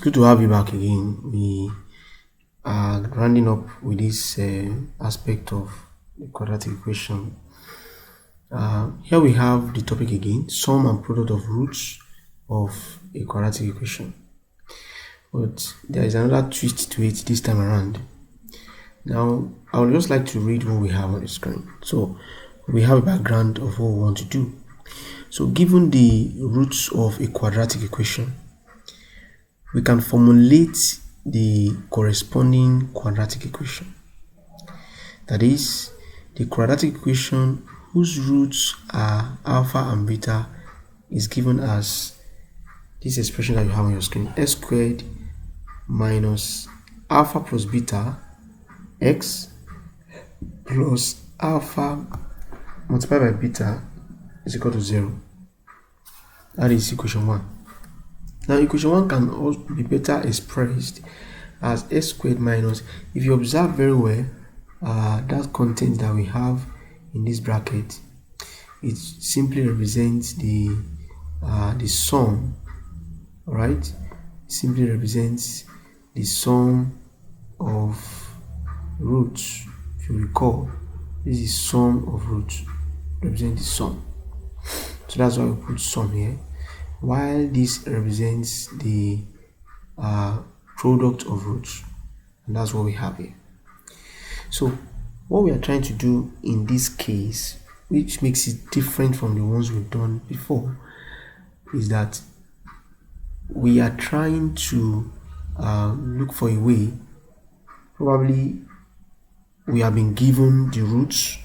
good to have you back again. We are rounding up with this aspect of the quadratic equation. Here we have the topic again, sum and product of roots of a quadratic equation. But there is another twist to it this time around. Now, I would just like to read what we have on the screen. So, we have a background of what we want to do. So, given the roots of a quadratic equation, we can formulate the corresponding quadratic equation. That is, the quadratic equation whose roots are alpha and beta is given as this expression that you have on your screen, s squared minus alpha plus beta x plus alpha multiplied by beta is equal to 0. That is equation 1. Now, equation 1 can also be better expressed as s squared minus, if you observe very well, that content that we have in this bracket, it simply represents the sum, right? It simply represents the sum of roots. If you recall, this is sum of roots, represent the sum. So that's why we put sum here, while this represents the product of roots, and that's what we have here. So what we are trying to do in this case, which makes it different from the ones we've done before, is that we are trying to look for a way. Probably we have been given the roots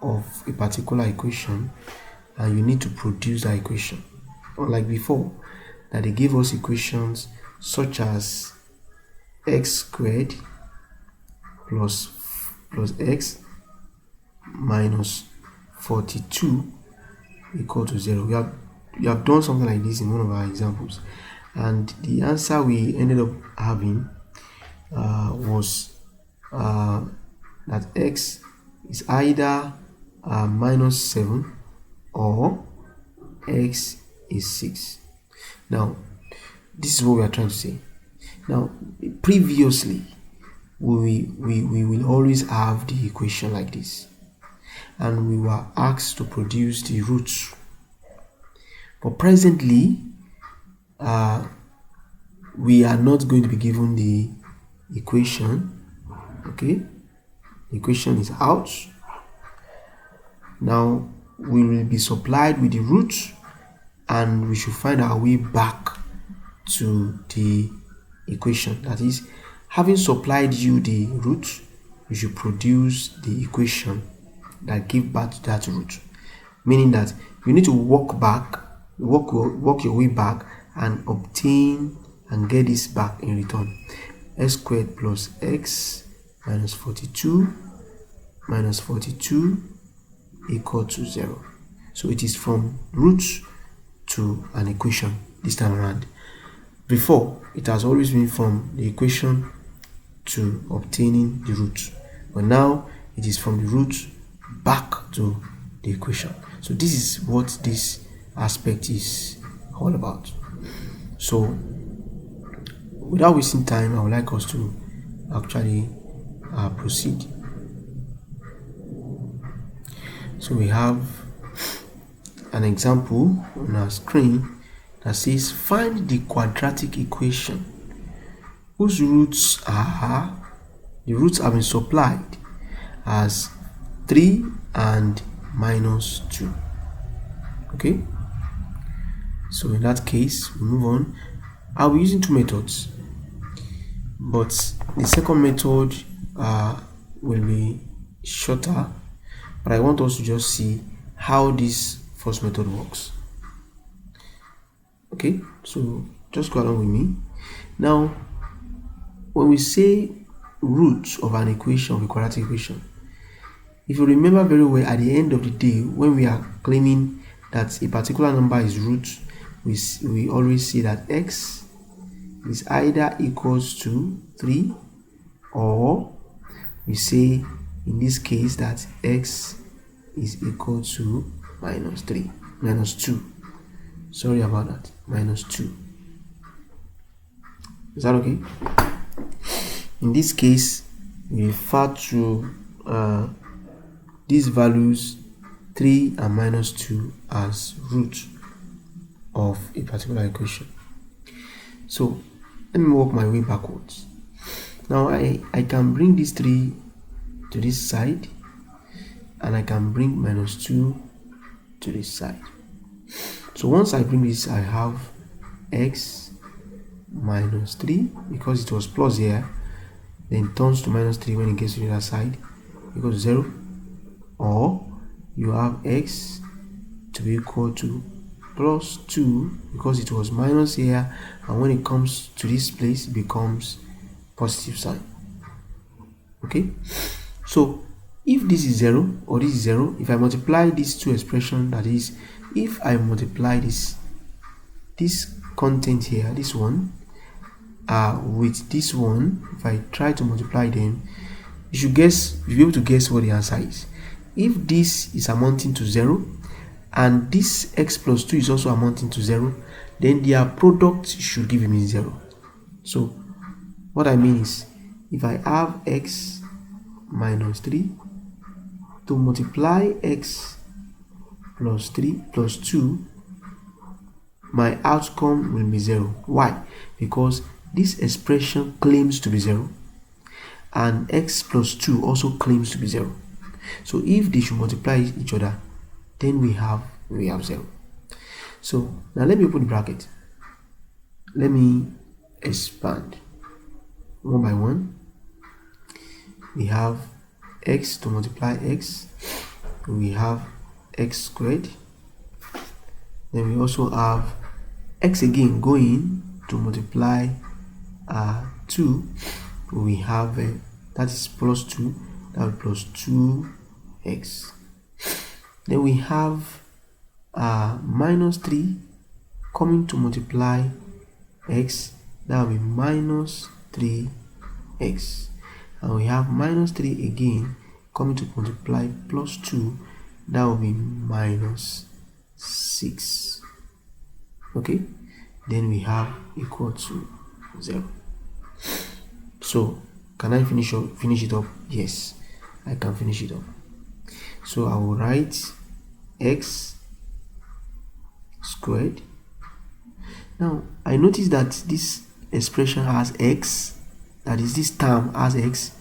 of a particular equation and you need to produce that equation. Unlike before, that they gave us equations such as x squared plus x minus 42 equal to 0. We have done something like this in one of our examples, and the answer we ended up having was that x is either minus 7 or x is 6. Now, this is what we are trying to say. Now, previously, we will always have the equation like this, and we were asked to produce the roots. But presently, we are not going to be given the equation. Okay, the equation is out. Now we will be supplied with the roots, and we should find our way back to the equation. That is, having supplied you the root, you should produce the equation that give back to that root. Meaning that you need to walk your way back and obtain and get this back in return. S squared plus x minus 42 minus 42 equal to 0. So it is from roots to an equation this time around. Before, it has always been from the equation to obtaining the root, but now it is from the root back to the equation. So this is what this aspect is all about. So without wasting time, I would like us to actually proceed. So we have an example on our screen that says find the quadratic equation whose roots have been supplied as 3 and minus 2. Okay, so in that case, we move on. I'll be using two methods, but the second method will be shorter, but I want us to just see how this first method works. Okay, so just go along with me. Now, when we say root of an equation, of a quadratic equation, if you remember very well, at the end of the day, when we are claiming that a particular number is root, we always say that x is either equals to 3, or we say in this case that x is equal to minus 2. Sorry about that, minus 2. Is that okay? In this case, we refer to these values 3 and minus 2 as root of a particular equation. So let me work my way backwards. Now I can bring this 3 to this side, and I can bring minus 2 to this side. So once I bring this, I have x minus 3, because it was plus here, then turns to minus 3 when it gets to the other side, equals 0. Or you have x to be equal to plus 2, because it was minus here, and when it comes to this place, it becomes positive sign. Okay, so if this is 0 or this is 0, if I multiply these two expressions, that is, if I multiply this content here, this one, with this one, if I try to multiply them, you'll be able to guess what the answer is. If this is amounting to 0 and this x plus 2 is also amounting to 0, then their product should give me 0. So what I mean is, if I have x minus 3 to multiply x plus 3 plus 2, my outcome will be 0. Why? Because this expression claims to be 0, and x plus 2 also claims to be 0. So if they should multiply each other, then we have 0. So now let me open the bracket. Let me expand one by one. We have x to multiply x. We have x squared. Then we also have x again going to multiply 2. We have that is plus 2, that will plus 2x. Then we have minus 3 coming to multiply x, that will be minus 3x. And we have minus 3 again coming to multiply plus 2, that will be minus 6. Okay, then we have equal to 0. So can I finish it up? Yes, I can finish it up. So I will write x squared. Now I notice that this expression has x, that is, this term has x,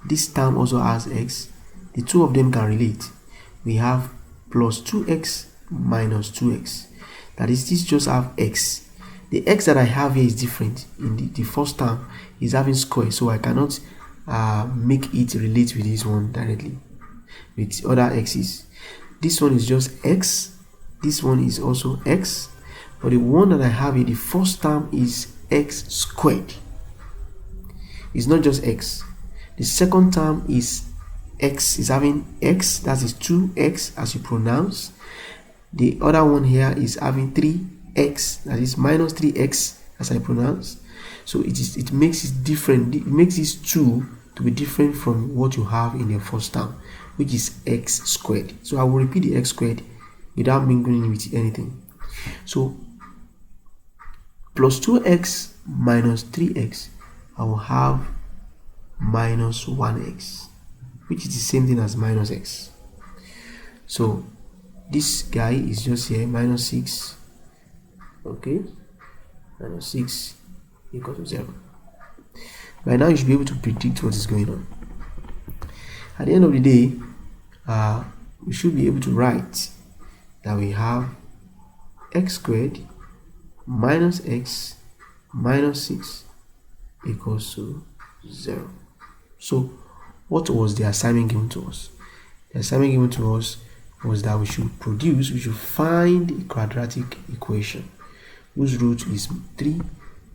this term also has x. The two of them can relate. We have plus 2x minus 2x, that is, this just have x. The x that I have here is different. In the first term is having square, so I cannot make it relate with this one directly with other x's. This one is just x, this one is also x, but the one that I have here, the first term, is x squared. It's not just x. The second term is x, is having x, that is 2x as you pronounce. The other one here is having 3x, that is minus 3x as I pronounce. So it makes it different. It makes these two to be different from what you have in the first term, which is x squared. So I will repeat the x squared without mingling with anything. So plus 2x minus 3x, I will have minus 1x, which is the same thing as minus x. So this guy is just here, minus 6. Okay, minus 6 equal to 0. By now you should be able to predict what is going on. At the end of the day, we should be able to write that we have x squared minus x minus 6 equals to 0. So what was the assignment given to us? The assignment given to us was that we should find a quadratic equation whose root is 3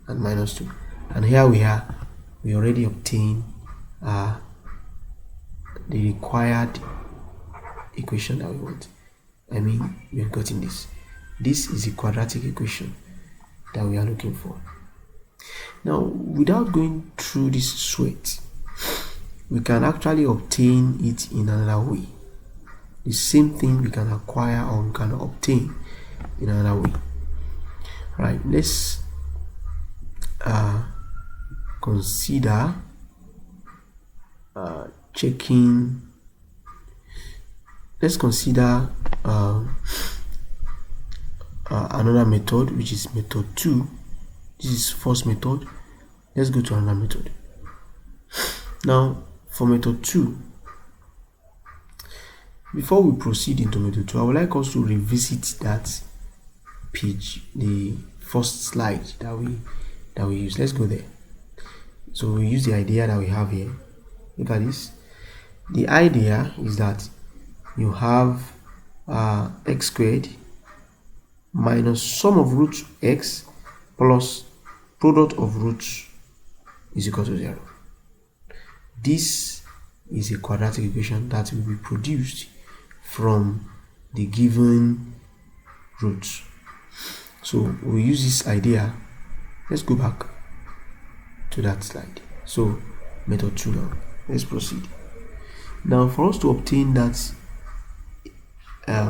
and minus 2. And here we already obtained the required equation that we want. I mean, we have gotten this. This is a quadratic equation that we are looking for. Now, without going through this sweat, we can actually obtain it in another way. The same thing we can acquire or we can obtain in another way. Right, let's consider checking. Let's consider another method, which is method 2. This is first method. Let's go to another method. Now for method 2, before we proceed into method 2, I would like us to revisit that page, the first slide that we use. Let's go there. So we use the idea that we have here. Look at this. The idea is that you have x squared minus sum of roots x plus product of roots is equal to 0. This is a quadratic equation that will be produced from the given roots. So we use this idea. Let's go back to that slide. So method 2 now. Let's proceed. Now for us to obtain that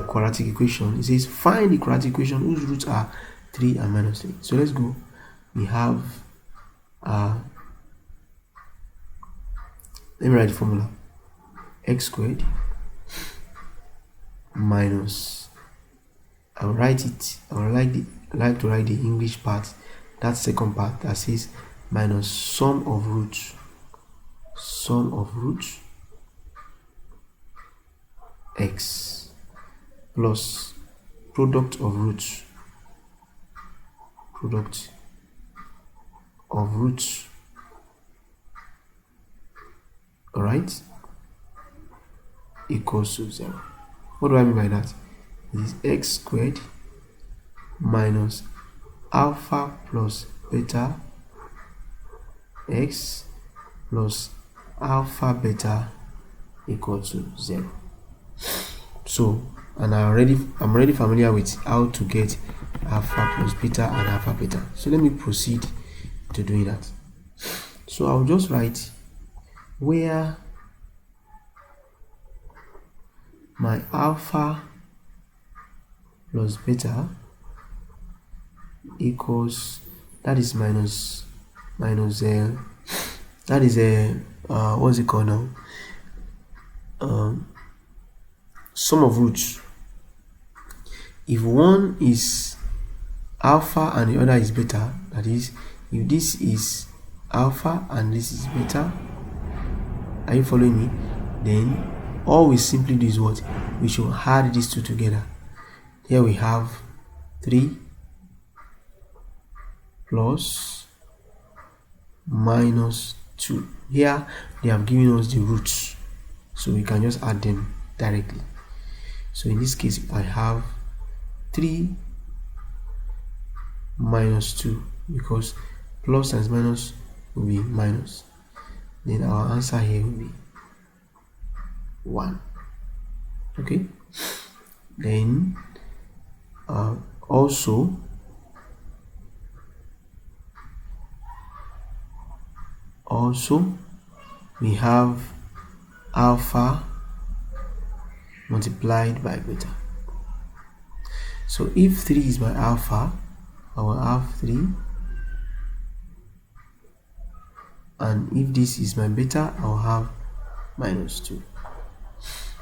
quadratic equation, it says find the quadratic equation whose roots are 3 and minus 3. So let's go. We have let me write the formula. X squared minus, I'll write it. I would like to write the English part, that second part that says minus sum of roots x plus product of roots alright, equals to 0. What do I mean by that? It is x squared minus alpha plus beta x plus alpha beta equal to 0. So, and I'm already familiar with how to get alpha plus beta and alpha beta. So let me proceed to doing that. So I'll just write where my alpha plus beta equals, that is minus that is a what's it called now, sum of roots. If one is alpha and the other is beta, that is, if this is alpha and this is beta, are you following me? Then all we simply do is what? We should add these two together. Here we have 3 plus minus 2. Here they have given us the roots, so we can just add them directly. So in this case I have 3 minus 2, because plus times minus will be minus. Then our answer here will be 1. Okay. Then also we have alpha multiplied by beta. So if 3 is my alpha, I will have 3, and if this is my beta, I will have minus 2.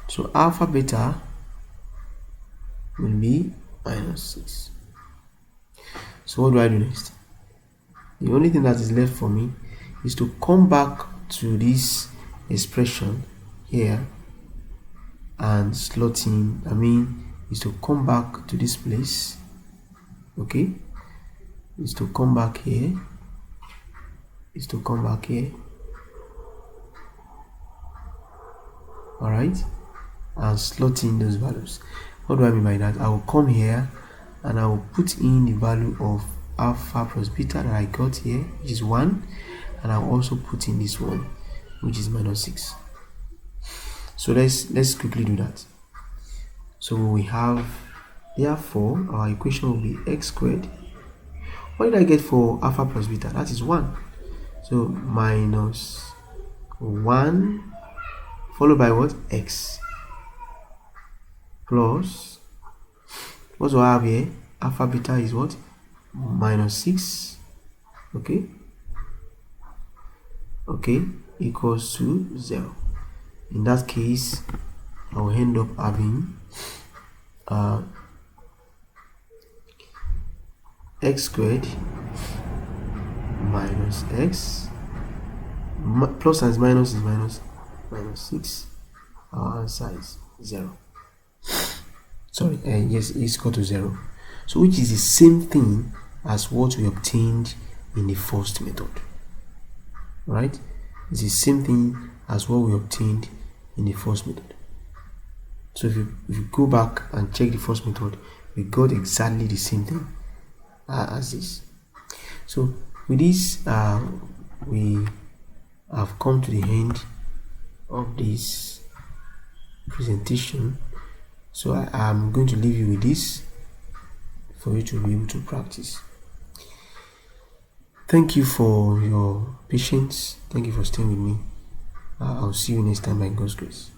So alpha beta will be minus 6. So what do I do next? The only thing that is left for me is to come back to this expression here and slot in, is to come back to this place. Okay, is to come back here, all right, and slot in those values. What do I mean by that? I will come here and I will put in the value of alpha plus beta that I got here, which is 1, and I'll also put in this one, which is minus 6. So let's quickly do that. So we have, therefore our equation will be x squared. What did I get for alpha plus beta? That is 1. So minus 1 followed by what? X plus, what do I have here? Alpha beta is what? Minus 6. Okay, okay, equals to 0. In that case, I will end up having x squared minus x plus times minus is minus 6. Our answer is 0. Sorry, yes, it's equal to 0. So which is the same thing as what we obtained in the first method, right? It's the same thing as what we obtained in the first method. So if you go back and check the first method, we got exactly the same thing as this. So with this, we have come to the end of this presentation. So I am going to leave you with this for you to be able to practice. Thank you for your patience. Thank you for staying with me. I'll see you next time by God's grace.